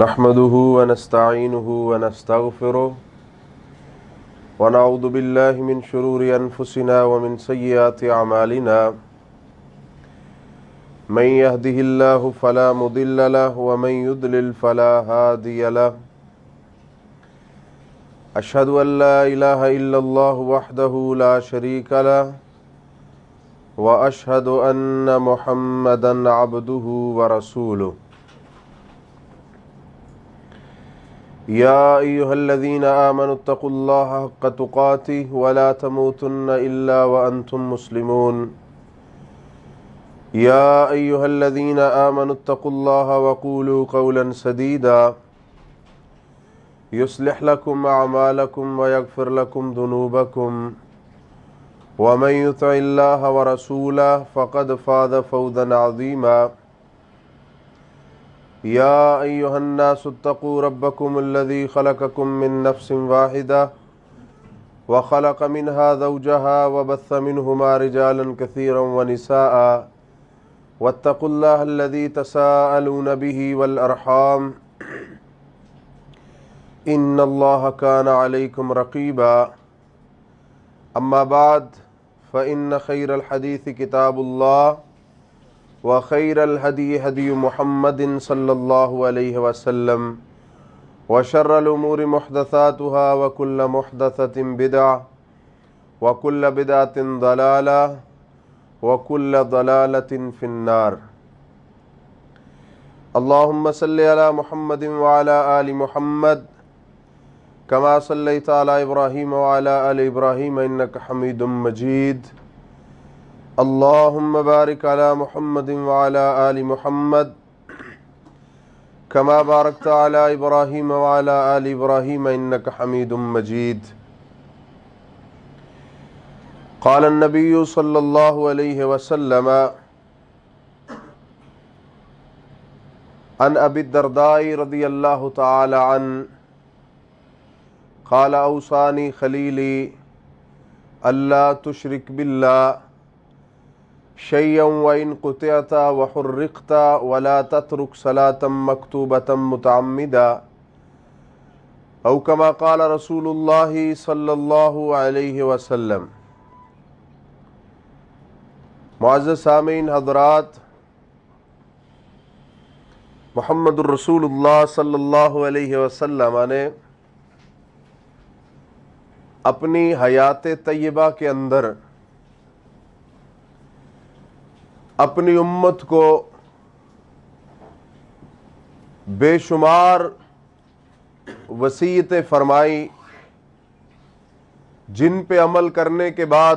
نحمده ونستعينه ونستغفره ونعوذ بالله من شرور أنفسنا ومن سيئات أعمالنا من يهده الله فلا مضل له ومن يضلل فلا هادي له أشهد أن لا إله إلا الله وحده لا شريك له وأشهد أن محمدا عبده ورسوله يا أيها الذين آمنوا اتقوا الله حق تقاته ولا تموتن إلا وأنتم مسلمون يا أيها الذين آمنوا اتقوا الله وقولوا قولا سديدا يصلح لكم أعمالكم ويغفر لكم ذنوبكم ومن يطع الله ورسوله فقد فاز فوزا عظيما يا أيها الناس اتقوا ربكم الذي خلقكم من نفس واحدة وخلق منها زوجها وبث منهما رجالا كثيرا ونساء واتقوا الله الذي تساءلون به والأرحام إن الله كان عليكم رقيبا أما بعد فإن خير الحديث كتاب الله وخير الهدي هدي محمد صلى الله عليه وسلم وشر الأمور محدثاتها وكل محدثة بدعة وكل بدعة ضلالة وكل ضلالة في النار اللهم صل على محمد وعلى آل محمد كما صليت على إبراهيم وعلى آل إبراهيم إنك حميد مجيد اللهم بارك على محمد وعلى آل محمد كما باركت على إبراهيم وعلى آل إبراهيم إنك حميد مجيد قال النبي صلى الله عليه وسلم عن أبي الدرداء رضي الله تعالى عنه قال أوصاني خليلي ألا تشرك بالله شيئا وإن قطعت وحرقت ولا تترك صلاة مكتوبة متعمدا أو كما قال رسول الله صلى الله عليه وسلم۔ معزز سامعین حضرات، محمد الرسول اللہ صلی اللہ علیہ وسلم نے اپنی حیات طیبہ کے اندر اپنی امت کو بے شمار وصیتیں فرمائی، جن پہ عمل کرنے کے بعد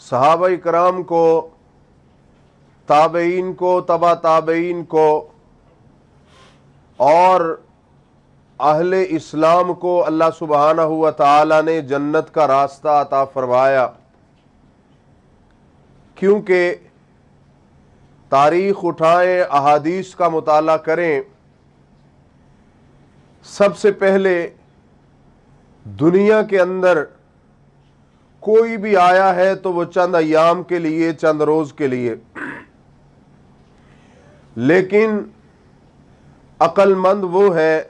صحابہ کرام کو، تابعین کو، تبع تابعین کو اور اہل اسلام کو اللہ سبحانہ و تعالی نے جنت کا راستہ عطا فرمایا۔ کیونکہ تاریخ اٹھائیں، احادیث کا مطالعہ کریں، سب سے پہلے دنیا کے اندر کوئی بھی آیا ہے تو وہ چند ایام کے لیے، چند روز کے لیے، لیکن عقل مند وہ ہے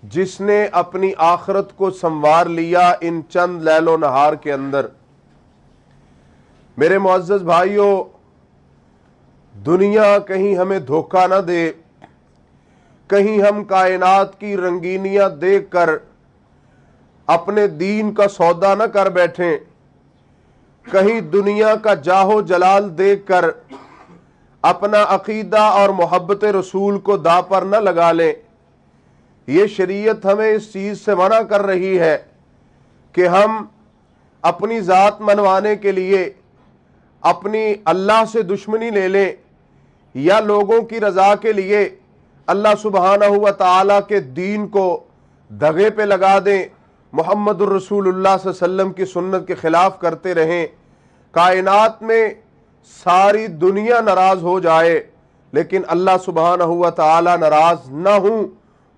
جس نے اپنی آخرت کو سنوار لیا ان چند لیل و نہار کے اندر۔ میرے معزز بھائیوں، دنیا کہیں ہمیں دھوکہ نہ دے، کہیں ہم کائنات کی رنگینیاں دیکھ کر اپنے دین کا سودا نہ کر بیٹھیں، کہیں دنیا کا جاہ و جلال دیکھ کر اپنا عقیدہ اور محبت رسول کو داء پر نہ لگا لیں۔ یہ شریعت ہمیں اس چیز سے منع کر رہی ہے کہ ہم اپنی ذات منوانے کے لیے اپنی اللہ سے دشمنی لے لیں یا لوگوں کی رضا کے لیے اللہ سبحانہ و تعالی کے دین کو دغے پہ لگا دیں، محمد الرسول اللہ صلی اللہ علیہ وسلم کی سنت کے خلاف کرتے رہیں، کائنات میں ساری دنیا ناراض ہو جائے لیکن اللہ سبحانہ و تعالی ناراض نہ ہوں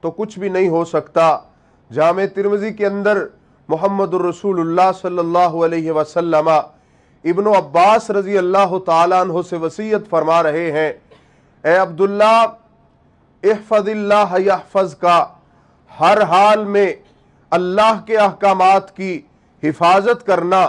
تو کچھ بھی نہیں ہو سکتا۔ جامع ترمذی کے اندر محمد الرسول اللہ صلی اللہ علیہ وسلم ابن عباس رضی اللہ تعالیٰ عنہ سے وصیت فرما رہے ہیں، اے عبداللہ इहफज़िल्लाह यहफ़ज़का, हर हाल में अल्लाह के अहकामात की हिफाजत करना,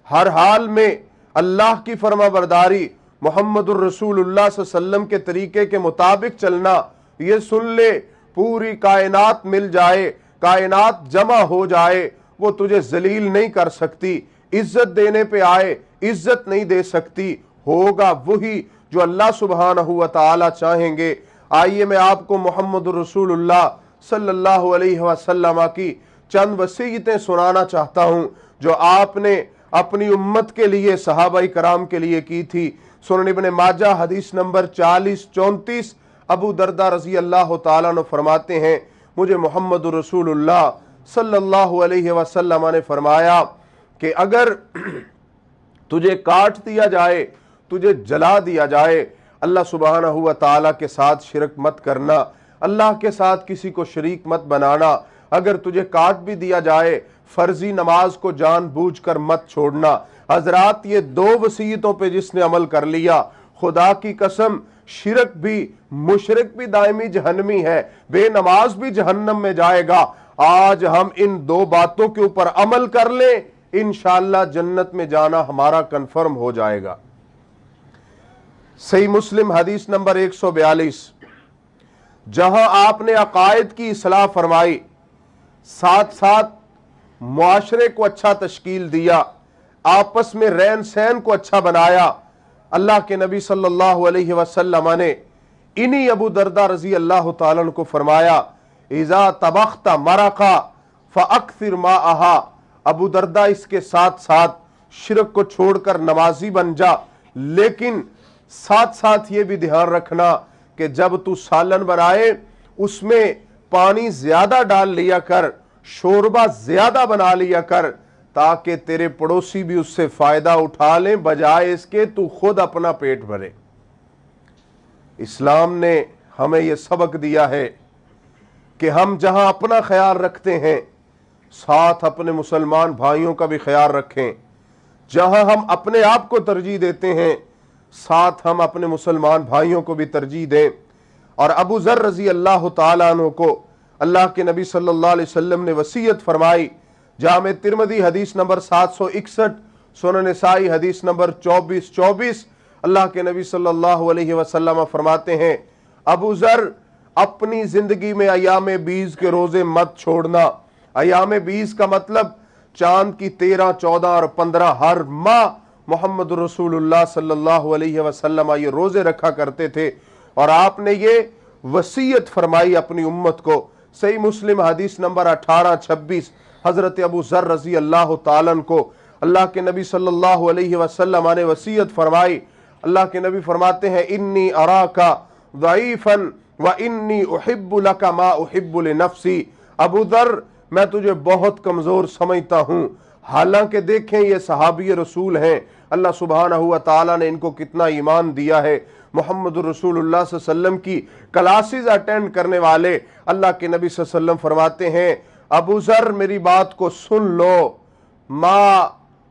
हर हाल में अल्लाह की फरमाबरदारी, मुहम्मदुर रसूलुल्लाह सल्लल्लाहु अलैहि वसल्लम के तरीके के मुताबिक चलना। ये सुन ले, पूरी कायनात मिल जाए, कायनात जमा हो जाए, वो तुझे जलील नहीं कर सकती, इज्जत देने पे आए इज्जत नहीं दे सकती। होगा वही जो अल्लाह सुब्हानहू व तआला चाहेंगे। आइए मैं आपको मुहम्मद रसूलुल्लाह सल्लल्लाहु अलैहि वसल्लम की चंद वसीयतें सुनाना चाहता हूँ जो आपने अपनी उम्मत के लिए, सहाबाई कराम के लिए की थी। सुनन इब्न माजा हदीस नंबर 40-34, अबू दरदा रजी अल्लाह तआला अन्हु फरमाते हैं, मुझे मुहम्मद रसूलुल्लाह सल्लल्लाहु अलैहि वसल्लम ने फरमाया कि अगर तुझे काट दिया जाए, तुझे जला दिया जाए, अल्लाह सुब्हानहू व तआला के साथ शिरक मत करना, अल्लाह के साथ किसी को शरीक मत बनाना। अगर तुझे काट भी दिया जाए, फर्जी नमाज को जानबूझकर मत छोड़ना। हजरात, ये दो वसीयतों पे जिसने अमल कर लिया, खुदा की कसम, शिरक भी, मुशरिक भी दायमी जहन्नमी है, बेनमाज भी जहन्नम में जाएगा। आज हम इन दो बातों के ऊपर अमल कर लें, इंशाअल्लाह जन्नत में जाना हमारा कन्फर्म हो जाएगा। सही मुस्लिम हदीस नंबर 142, जहां आपने अकायद की इस्लाह फरमाई, साथ साथ मुआशरे को अच्छा तश्कील दिया, आपस में रहन सहन को अच्छा बनाया। अल्लाह के नबी सल्लल्लाहु अलैहि वसल्लम ने इन्हीं अबू दरदा रजी अल्लाह तआला अन्हु को फरमाया, इज़ा तबख्ता मरका फ़अक्सिर माअहा। अबू दरदा, इसके साथ साथ शिरक को छोड़कर नमाजी बन जा, लेकिन साथ साथ ये भी ध्यान रखना कि जब तू सालन बनाए उसमें पानी ज्यादा डाल लिया कर, शोरबा ज्यादा बना लिया कर, ताकि तेरे पड़ोसी भी उससे फायदा उठा लें, बजाय इसके तू खुद अपना पेट भरे। इस्लाम ने हमें यह सबक दिया है कि हम जहां अपना ख्याल रखते हैं, साथ अपने मुसलमान भाइयों का भी ख्याल रखें। जहां हम अपने आप को तरजीह देते हैं, साथ हम अपने मुसलमान भाइयों को भी तरजीह दें। और अबू ज़र रजी अल्लाह तआला अन्हु को अल्लाह के नबी सल्लल्लाहु अलैहि वसल्लम ने वसीयत फरमाई, जामे तिरमिज़ी हदीस नंबर 761, सुनन नसाई हदीस नंबर 2424, अल्लाह के नबी सल्लल्लाहु अलैहि वसल्लम फरमाते हैं, अबू ज़र, अपनी जिंदगी में अयाम बीज के रोजे मत छोड़ना। अयाम बीज का मतलब चांद की 13, 14 और 15 हर माह मोहम्मद रसूलुल्लाह सल्लल्लाहु अलैहि वसल्लम ये रोजे रखा करते थे, और आपने ये वसीयत फरमाई अपनी उम्मत को। सही मुस्लिम हदीस नंबर 1826, हजरत अबू ज़र रजी अल्लाह तआला अन्हु को अल्लाह के नबी सल्लल्लाहु अलैहि वसल्लम ने वसीयत फरमाई। अल्लाह के नबी फरमाते हैं, इन्नी अराका ज़ईफ़न व इन्नी उहिब्बु लका मा उहिब्बु लिनफ्सी। अबू ज़र, मैं तुझे बहुत कमजोर समझता हूँ। हालांकि देखें ये सहाबी रसूल हैं, अल्लाह सुब्हानहू व तआला ने इनको कितना ईमान दिया है। मोहम्मद रसूलुल्लाह सल्लल्लाहु अलैहि वसल्लम की क्लासेस अटेंड करने वाले अल्लाह के नबी सल्लल्लाहु अलैहि वसल्लम फरमाते हैं, अबू ज़र मेरी बात को सुन लो, मा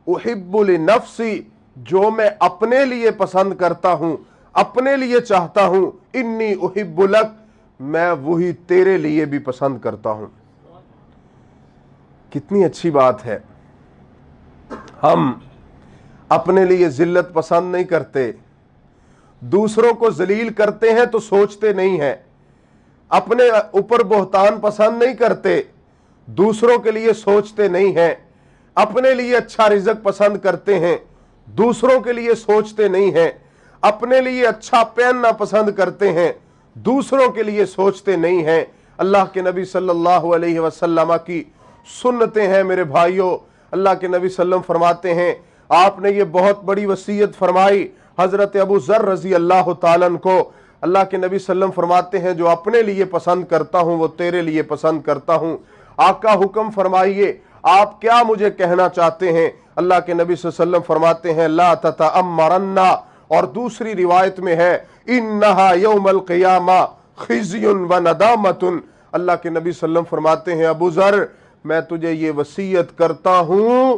उहिब्बु लिनफ्सी, जो मैं अपने लिए पसंद करता हूँ, अपने लिए चाहता हूँ, इन्नी उहिब्बु लक, मैं वही तेरे लिए भी पसंद करता हूँ। कितनी अच्छी बात है। हम अपने लिए जिल्लत पसंद नहीं करते, दूसरों को जलील करते हैं तो सोचते नहीं हैं। अपने ऊपर बोहतान पसंद नहीं करते, दूसरों के लिए सोचते नहीं हैं। अपने लिए अच्छा रिज़्क पसंद करते हैं, दूसरों के लिए सोचते नहीं हैं। अपने लिए अच्छा पहनना पसंद करते हैं, दूसरों के लिए सोचते नहीं हैं। अल्लाह के नबी सल्लल्लाहु अलैहि वसल्लम की सुन्नतें हैं मेरे भाइयों। अल्लाह के नबी सल्लम फरमाते हैं, आपने ये बहुत बड़ी वसीयत फरमाई हजरत अबू ज़र रजी अल्लाह तआला अन्हु को। अल्लाह के नबी सल्लम फरमाते हैं, जो अपने लिए पसंद करता हूं वो तेरे लिए पसंद करता हूं। आका हुक्म फरमाइए, आप क्या मुझे कहना चाहते हैं? अल्लाह के नबी सल्लल्लाहु अलैहि वसल्लम फरमाते हैं, ला ततअम्मरन्ना, और दूसरी रिवायत में है, इन्नहा यौमल क़ियामा खिज़्युन व नदामतुन। अल्लाह के नबी सल्लल्लाहु अलैहि वसल्लम फरमाते हैं, अबू ज़र मैं तुझे ये वसीयत करता हूं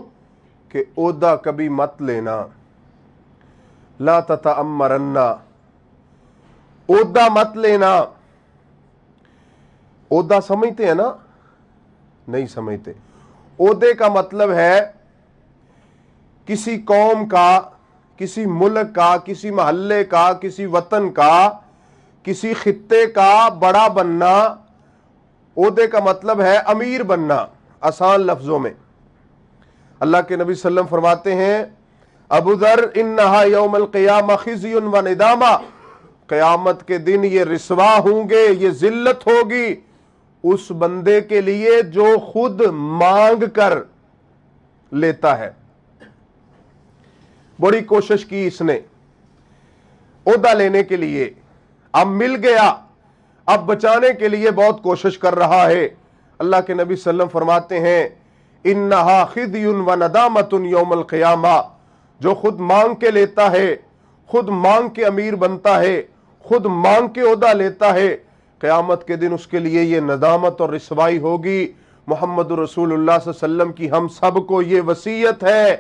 कि ओहदा कभी मत लेना। ला ततअम्मरन्ना, ओहदा मत लेना। ओहदा समझते हैं ना? नहीं समझते। ओहदे का मतलब है किसी कौम का, किसी मुल्क का, किसी महल्ले का, किसी वतन का, किसी खित्ते का बड़ा बनना। ओहदे का मतलब है अमीर बनना, आसान लफ्जों में। अल्लाह के नबी सल्लल्लाहु अलैहि वसल्लम फरमाते हैं, अबू दर इन्नहा यौमल क़ियामा खिज़्युन व निदामा, क़यामत के दिन ये रिसवा होंगे, ये जिल्लत होगी उस बंदे के लिए जो खुद मांग कर लेता है। बड़ी कोशिश की इसने ओहदा लेने के लिए, अब मिल गया, अब बचाने के लिए बहुत कोशिश कर रहा है। अल्लाह के नबी सल्लल्लाहु अलैहि वसल्लम फरमाते हैं, इन्नहा खिज़्युन व नदामतुन यौमल क़ियामा, जो खुद मांग के लेता है, खुद मांग के अमीर बनता है, खुद मांग के ओहदा लेता है, क़यामत के दिन उसके लिए ये नदामत और रिसवाई होगी। मोहम्मद रसूलुल्लाह सल्लल्लाहु अलैहि वसल्लम की हम सबको ये वसीयत है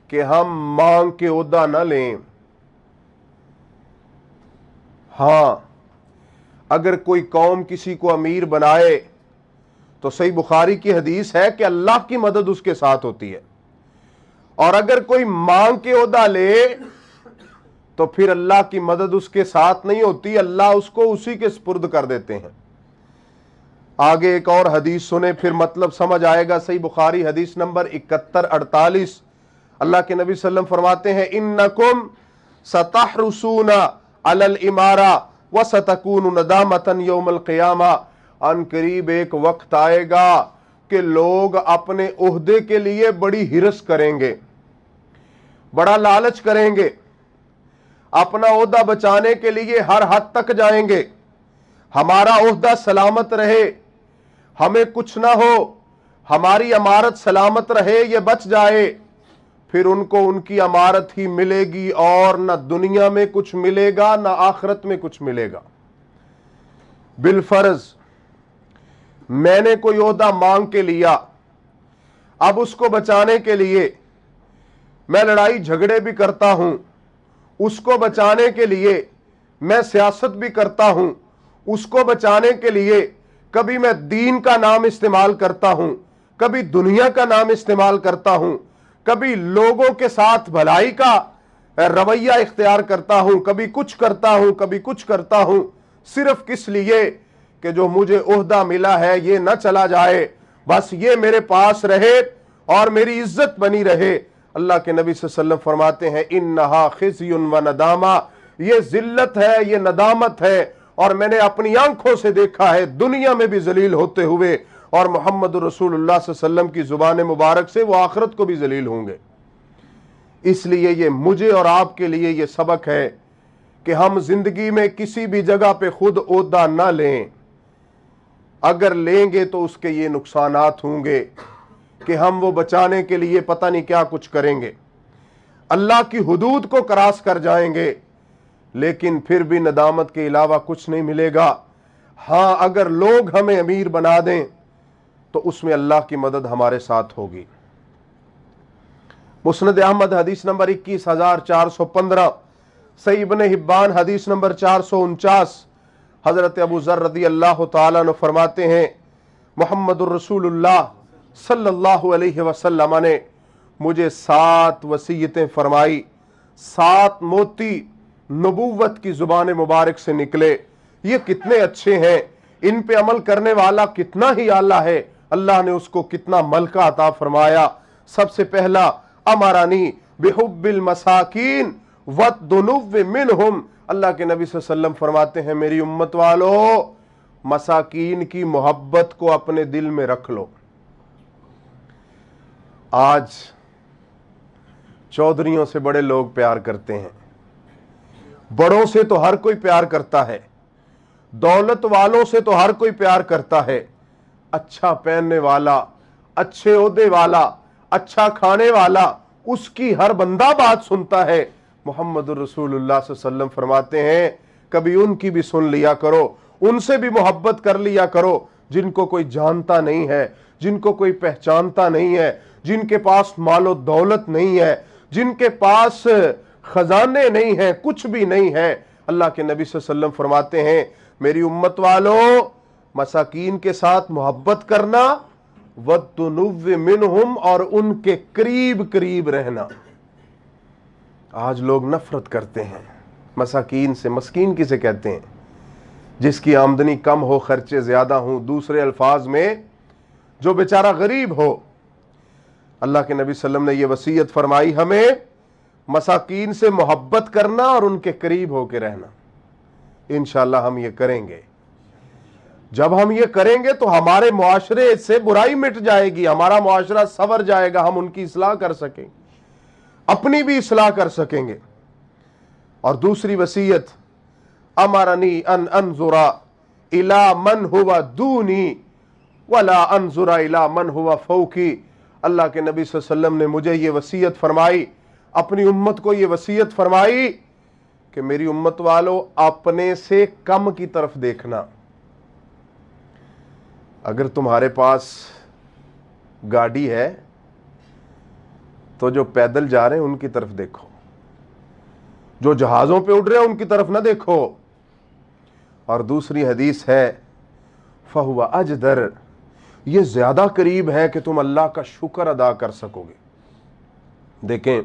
कि हम मांग के ओहदा ना लें। हाँ, अगर कोई कौम किसी को अमीर बनाए तो सही बुखारी की हदीस है कि अल्लाह की मदद उसके साथ होती है, और अगर कोई मांग के ओहदा ले तो फिर अल्लाह की मदद उसके साथ नहीं होती, अल्लाह उसको उसी के सुपुर्द कर देते हैं। आगे एक और हदीस सुने, फिर मतलब समझ आएगा। सही बुखारी हदीस नंबर 7148, अल्लाह के नबी सल्लल्लाहु अलैहि वसल्लम फरमाते हैं, इन्नकुम सतहरुसूना अलल इमारा व सतकूनु नदामतन यौमल क़ियामा, अन करीब एक वक्त आएगा कि लोग अपने ओहदे के लिए बड़ी हिरस करेंगे, बड़ा लालच करेंगे, अपना ओहदा बचाने के लिए हर हद तक जाएंगे, हमारा ओहदा सलामत रहे, हमें कुछ ना हो, हमारी अमारत सलामत रहे, ये बच जाए। फिर उनको उनकी अमारत ही मिलेगी और ना दुनिया में कुछ मिलेगा ना आखिरत में कुछ मिलेगा। बिलफर्ज मैंने कोई ओहदा मांग के लिया, अब उसको बचाने के लिए मैं लड़ाई झगड़े भी करता हूं, उसको बचाने के लिए मैं सियासत भी करता हूं, उसको बचाने के लिए कभी मैं दीन का नाम इस्तेमाल करता हूं, कभी दुनिया का नाम इस्तेमाल करता हूं, कभी लोगों के साथ भलाई का रवैया इख्तियार करता हूं, कभी कुछ करता हूं, कभी कुछ करता हूं, सिर्फ किस लिए कि जो मुझे ओहदा मिला है ये न चला जाए, बस ये मेरे पास रहे और मेरी इज्जत बनी रहे। अल्लाह के नबी सल्लल्लाहु अलैहि वसल्लम फरमाते हैं, इन्नहा खिज़्युन व नदामा, ये जिल्लत है, ये नदामत है, और मैंने अपनी आंखों से देखा है दुनिया में भी जलील होते हुए, और मोहम्मद रसूलुल्लाह सल्लल्लाहु अलैहि वसल्लम की जुबान मुबारक से वो आखिरत को भी जलील होंगे। इसलिए ये मुझे और आपके लिए ये सबक है कि हम जिंदगी में किसी भी जगह पे खुद ओहदा ना लें। अगर लेंगे तो उसके ये नुकसानात होंगे कि हम वो बचाने के लिए पता नहीं क्या कुछ करेंगे, अल्लाह की हुदूद को क्रॉस कर जाएंगे, लेकिन फिर भी नदामत के अलावा कुछ नहीं मिलेगा। हाँ, अगर लोग हमें अमीर बना दें तो उसमें अल्लाह की मदद हमारे साथ होगी। मुस्नद अहमद हदीस नंबर 21415, सही इब्न हिब्बान हदीस नंबर 449, हजरत अबू ज़र रज़ी अल्लाह तआला अन्हु फरमाते हैं, मोहम्मदुर रसूलुल्लाह सल्लल्लाहु अलैहि वसल्लम ने मुझे 7 वसीयतें फरमाई, 7 मोती नबूवत की जुबान मुबारक से निकले। ये कितने अच्छे हैं, इन पे अमल करने वाला कितना ही आला है, अल्लाह ने उसको कितना मलका अता फरमाया। सबसे पहला, अमरानी बिहुब्बिल मसाकीन वद्दुनुव्व मिनहुम, अल्लाह के नबी सल्लल्लाहु अलैहि वसल्लम फरमाते हैं, मेरी उम्मत वालों, मसाकीन की मोहब्बत को अपने दिल में रख लो। आज चौधरियों से बड़े लोग प्यार करते हैं, बड़ों से तो हर कोई प्यार करता है, दौलत वालों से तो हर कोई प्यार करता है, अच्छा पहनने वाला, अच्छे ओहदे वाला, अच्छा खाने वाला, उसकी हर बंदा बात सुनता है। मोहम्मद रसूलुल्लाह सल्लल्लाहु अलैहि वसल्लम फरमाते हैं, कभी उनकी भी सुन लिया करो, उनसे भी मोहब्बत कर लिया करो जिनको कोई जानता नहीं है, जिनको कोई पहचानता नहीं है, जिनके पास मालो दौलत नहीं है, जिनके पास खजाने नहीं है, कुछ भी नहीं है। अल्लाह के नबी सल्लल्लाहु अलैहि वसल्लम फरमाते हैं, मेरी उम्मत वालों, मसाकीन के साथ मोहब्बत करना, वद्दुनुव्व मिनहुम, और उनके करीब करीब रहना। आज लोग नफरत करते हैं मसाकीन से। मस्कीन किसे कहते हैं? जिसकी आमदनी कम हो, खर्चे ज्यादा हों, दूसरे अल्फाज में जो बेचारा गरीब हो। अल्लाह के नबी सल्लल्लाहु अलैहि वसल्लम ने यह वसीयत फरमाई हमें मसाकीन से मोहब्बत करना और उनके करीब होकर रहना। इंशाअल्लाह हम ये करेंगे। जब हम ये करेंगे तो हमारे मुआशरे से बुराई मिट जाएगी, हमारा मुआशरा संवर जाएगा, हम उनकी इस्लाह कर सकेंगे, अपनी भी इस्लाह कर सकेंगे। और दूसरी वसीयत, अमरनी अन अनजुरा इला मन हुवा दूनी वला अनजुरा इला मन हुवा फौकी। अल्लाह के नबी सल्लल्लाहु अलैहि वसल्लम ने मुझे ये वसीयत फरमाई, अपनी उम्मत को ये वसीयत फरमाई कि मेरी उम्मत वालों, अपने से कम की तरफ देखना। अगर तुम्हारे पास गाड़ी है तो जो पैदल जा रहे हैं उनकी तरफ देखो, जो जहाजों पे उड़ रहे हैं उनकी तरफ ना देखो। और दूसरी हदीस है, फहुवा अजदर, ये ज्यादा करीब है कि तुम अल्लाह का शुक्र अदा कर सकोगे। देखें,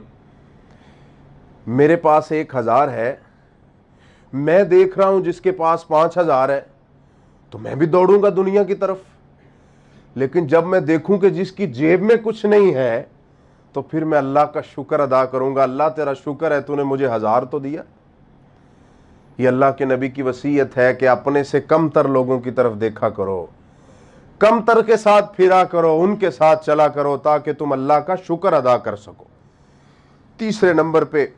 मेरे पास 1000 है, मैं देख रहा हूं जिसके पास 5000 है, तो मैं भी दौड़ूंगा दुनिया की तरफ। लेकिन जब मैं देखूं कि जिसकी जेब में कुछ नहीं है, तो फिर मैं अल्लाह का शुक्र अदा करूंगा। अल्लाह तेरा शुक्र है, तूने मुझे 1000 तो दिया। ये अल्लाह के नबी की वसीयत है कि अपने से कमतर लोगों की तरफ देखा करो, कमतर के साथ फिरा करो, उनके साथ चला करो, ताकि तुम अल्लाह का शुक्र अदा कर सको। तीसरे नंबर पे,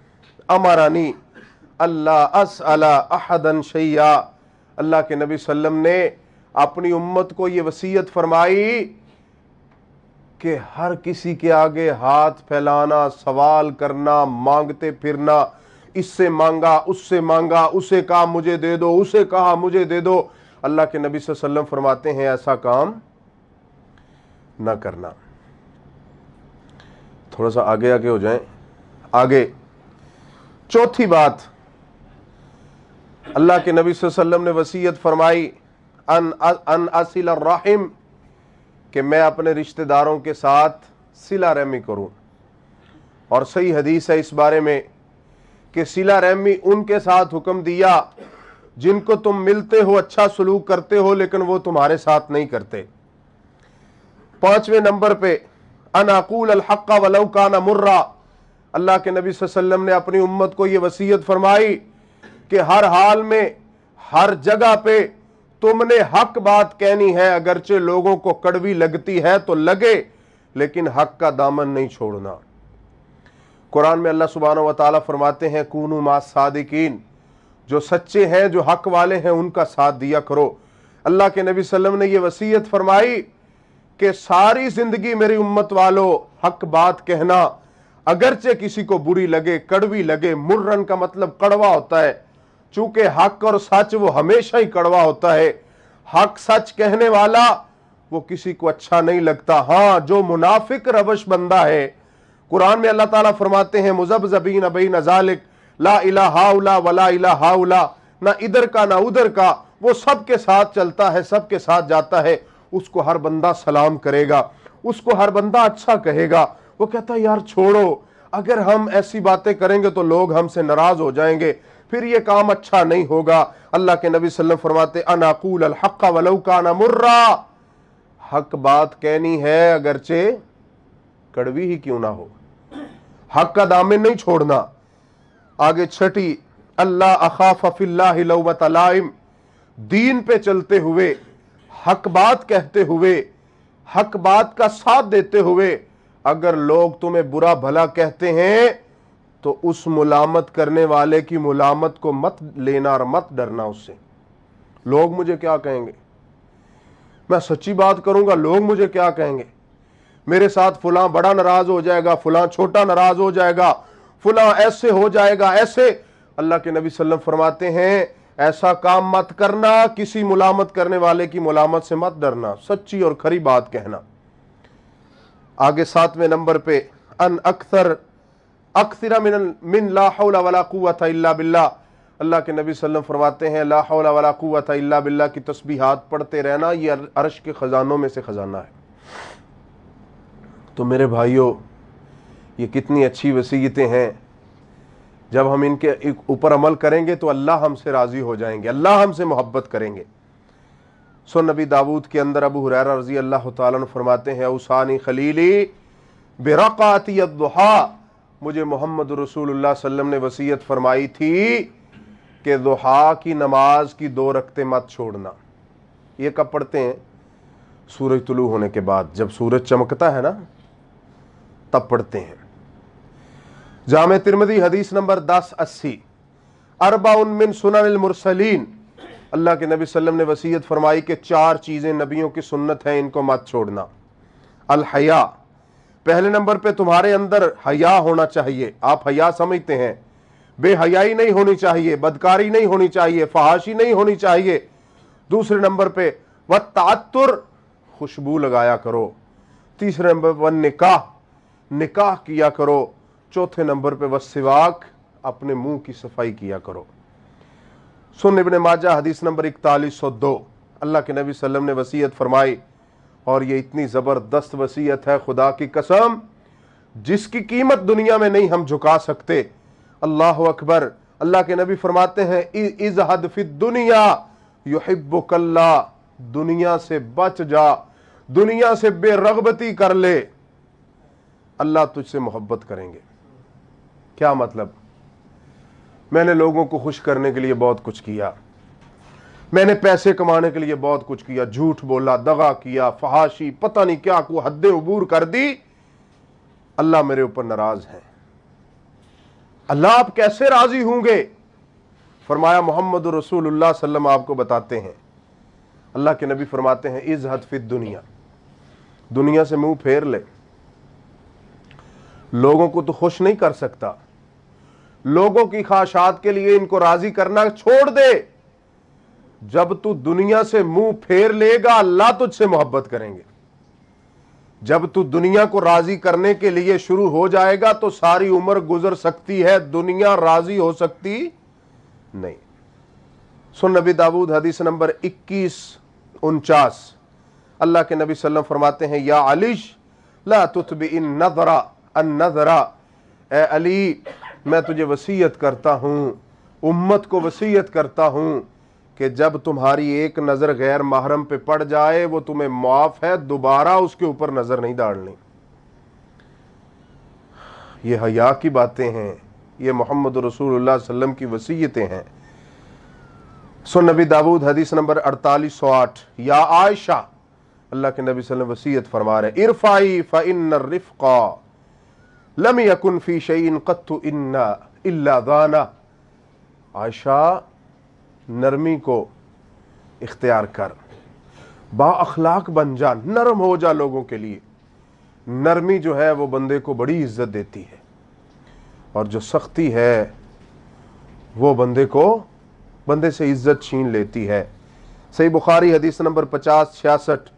अमरानी अल्लाह असअला अहदन शैया। अल्लाह के नबी सल्लम ने अपनी उम्मत को ये वसीयत फरमाई कि हर किसी के आगे हाथ फैलाना, सवाल करना, मांगते फिरना, इससे मांगा, उससे मांगा, उसे कहा मुझे दे दो, उसे कहा मुझे दे दो। अल्लाह के नबी सल्लल्लाहु अलैहि वसल्लम फरमाते हैं ऐसा काम ना करना। थोड़ा सा आगे आगे हो जाएं। आगे चौथी बात, अल्लाह के नबी सल्लल्लाहु अलैहि वसल्लम ने वसीयत फरमाई अन असिल अर्रहिम, कि मैं अपने रिश्तेदारों के साथ सिला रहमी करूं। और सही हदीस है इस बारे में कि सिला रहमी उनके साथ हुक्म दिया जिनको तुम मिलते हो, अच्छा सलूक करते हो, लेकिन वो तुम्हारे साथ नहीं करते। 5वें नंबर पे, अन अकूल अल हक़ वलौ काना मुर्रा। अल्लाह के नबी सल्लल्लाहु अलैहि वसल्लम ने अपनी उम्मत को यह वसीयत फरमाई कि हर हाल में, हर जगह पे तुमने हक बात कहनी है, अगरचे लोगों को कड़वी लगती है तो लगे, लेकिन हक का दामन नहीं छोड़ना। कुरान में अल्लाह सुब्हानहू व तआला फरमाते हैं, कूनू मा सादिकीन, जो सच्चे हैं, जो हक वाले हैं, उनका साथ दिया करो। अल्लाह के नबी सल्लल्लाहु अलैहि वसल्लम ने यह वसीयत फरमाई कि सारी जिंदगी मेरी उम्मत वालों हक बात कहना, अगरचे किसी को बुरी लगे, कड़वी लगे। मुर्रन का मतलब कड़वा होता है, चूंकि हक और सच वो हमेशा ही कड़वा होता है। हक सच कहने वाला वो किसी को अच्छा नहीं लगता। हाँ, जो मुनाफिक रवश बंदा है, कुरान में अल्लाह ताला फरमाते हैं, मुज़ब्ज़बीन बैन ज़ालिक ला इलाहा हाउला वला इलाहा हाउला, ना इधर का ना उधर का, वो सबके साथ चलता है, सबके साथ जाता है। उसको हर बंदा सलाम करेगा, उसको हर बंदा अच्छा कहेगा। वो कहता है यार छोड़ो, अगर हम ऐसी बातें करेंगे तो लोग हमसे नाराज हो जाएंगे, फिर ये काम अच्छा नहीं होगा। अल्लाह के नबी सल्लल्लाहु अलैहि वसल्लम फरमाते, अना अक़ूल अल हक़ वलौ काना मुर्रा, हक बात कहनी है अगरचे कड़वी ही क्यों ना हो, हक का दामन नहीं छोड़ना। आगे छठी, अल्लाह अखाफ़ फिल्लाहि लौमत लाइम, दीन पे चलते हुए, हक बात कहते हुए, हक बात का साथ देते हुए, अगर लोग तुम्हें बुरा भला कहते हैं तो उस मुलामत करने वाले की मुलामत को मत लेना और मत डरना उससे। लोग मुझे क्या कहेंगे, मैं सच्ची बात करूंगा, लोग मुझे क्या कहेंगे, मेरे साथ फलां बड़ा नाराज हो जाएगा, फलां छोटा नाराज हो जाएगा, फलां ऐसे हो जाएगा, ऐसे। अल्लाह के नबी सल्लल्लाहु अलैहि वसल्लम फरमाते हैं ऐसा काम मत करना, किसी मुलामत करने वाले की मुलामत से मत डरना, सच्ची और खरी बात कहना। आगे 7वें नंबर पे, अन अक्सरा मिन ला हौला वला कुव्वता इल्ला बिल्लाह, اللہ کے نبی صلی اللہ علیہ وسلم فرماتے ہیں لا حول ولا قوت الا باللہ کی تسبیحات پڑھتے رہنا یہ عرش کے خزانوں میں سے خزانہ ہے۔ تو میرے بھائیوں، یہ کتنی اچھی وصیتیں ہیں، جب ہم ان کے اوپر عمل کریں گے تو اللہ ہم سے راضی ہو جائیں گے، اللہ ہم سے محبت کریں گے۔ سنن نبی داود کے اندر ابو ہریرہ رضی اللہ تعالیٰ عنہ فرماتے ہیں اوصانی خلیلی برقعۃ الضحیٰ، مجھے محمد رسول اللہ صلی اللہ علیہ وسلم نے وصیت فرمائی تھی کہ ضحیٰ کی نماز کی 2 رکعتیں مت چھوڑنا۔ یہ کب پڑھتے ہیں؟ سورج طلوع ہونے کے بعد، جب سورج چمکتا ہے نا تب پڑھتے ہیں۔ جامع ترمذی حدیث نمبر 1080، اربع من سنن المرسلین، اللہ کے نبی صلی اللہ علیہ وسلم نے وصیت فرمائی کہ 4 چیزیں نبیوں کی سنت ہیں، ان کو مت چھوڑنا۔ الحیا، پہلے نمبر پہ تمہارے اندر حیا ہونا چاہیے، آپ حیا سمجھتے ہیں، بے حیائی نہیں ہونی چاہیے، بدکاری نہیں ہونی چاہیے، فحاشی نہیں ہونی چاہیے۔ دوسرے نمبر پہ والتعطر، خوشبو لگایا کرو۔ تیسرے نمبر پہ والنکاح، نکاح کیا کرو۔ چوتھے نمبر پہ والسواک، اپنے منہ کی صفائی کیا کرو۔ سنن ابن ماجہ حدیث نمبر 4102، اللہ کے نبی صلی اللہ علیہ وسلم نے وصیت فرمائی، اور یہ اتنی زبردست وصیت ہے خدا کی قسم جس کی قیمت دنیا میں نہیں ہم جھکا سکتے۔ اللہ اکبر، اللہ کے نبی فرماتے ہیں ازہد فی الدنیا یحبک اللہ، دنیا سے بچ جا، دنیا سے بے رغبتی کر لے، اللہ تجھ سے محبت کریں گے۔ کیا مطلب؟ میں نے لوگوں کو خوش کرنے کے لیے بہت کچھ کیا، میں نے پیسے کمانے کے لیے بہت کچھ کیا، جھوٹ بولا، دغا کیا، فحاشی، پتہ نہیں کیا کو حدیں عبور کر دی، اللہ میرے اوپر ناراض ہیں۔ اللہ آپ کیسے راضی ہوں گے؟ فرمایا محمد رسول اللہ صلی اللہ علیہ وسلم آپ کو بتاتے ہیں، اللہ کے نبی فرماتے ہیں ازہد فی الدنیا، دنیا سے منہ پھیر لے، لوگوں کو تو خوش نہیں کر سکتا، لوگوں کی خواہشات کے لیے ان کو راضی کرنا چھوڑ دے، جب تو دنیا سے منہ پھیر لے گا اللہ تجھ سے محبت کریں گے۔ جب تو دنیا کو راضی کرنے کے لیے شروع ہو جائے گا تو ساری عمر گزر سکتی ہے، دنیا راضی ہو سکتی نہیں۔ سنن نبی داود حدیث نمبر 2149، اللہ کے نبی صلی اللہ علیہ وسلم فرماتے ہیں یا علیش لا تتبع النظر، اے علی میں تجھے وصیت کرتا ہوں، امت کو وصیت کرتا ہوں کہ جب تمہاری ایک نظر غیر محرم پہ پڑ جائے وہ تمہیں معاف ہے، دوبارہ اس کے اوپر نظر نہیں ڈالنی۔ یہ حیا کی باتیں ہیں، یہ محمد رسول اللہ صلی اللہ علیہ وسلم کی وصیتیں ہیں۔ سنن نبی داود حدیث نمبر 4808، یا عائشہ، اللہ کے نبی صلی اللہ علیہ وسلم وصیت فرما رہے ارفعی فإن الرفق لم یکن فی شیء قط الا ذانہ، عائشہ نرمی کو اختیار کر، با اخلاق بن جا، نرم ہو جا لوگوں کے لیے۔ نرمی جو ہے وہ بندے کو بڑی عزت دیتی ہے، اور جو سختی ہے وہ بندے سے عزت چھین لیتی ہے۔ صحیح بخاری حدیث نمبر 5066،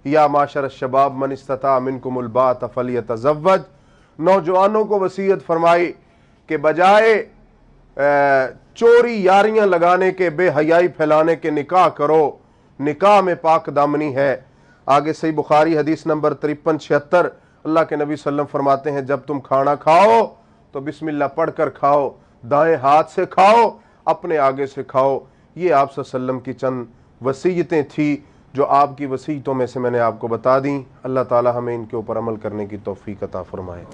یا معاشر الشباب من استطاع منکم الباءۃ فلیتزوج، نوجوانوں کو وصیت فرمائی کہ بجائے چوری یاریاں لگانے کے، بے حیائی پھیلانے کے، نکاح کرو، نکاح میں پاک دامنی ہے۔ آگے صحیح بخاری حدیث نمبر 5376، اللہ کے نبی صلی اللہ علیہ وسلم فرماتے ہیں جب تم کھانا کھاؤ تو بسم اللہ پڑھ کر کھاؤ، دائیں ہاتھ سے کھاؤ، اپنے آگے سے کھاؤ۔ یہ آپ صلی اللہ علیہ وسلم کی چند وصیتیں تھیں جو آپ کی وصیتوں میں سے میں نے آپ کو بتا دیں۔ اللہ تعالی ہمیں ان کے اوپر عمل کرنے کی توفیق عطا فرمائے۔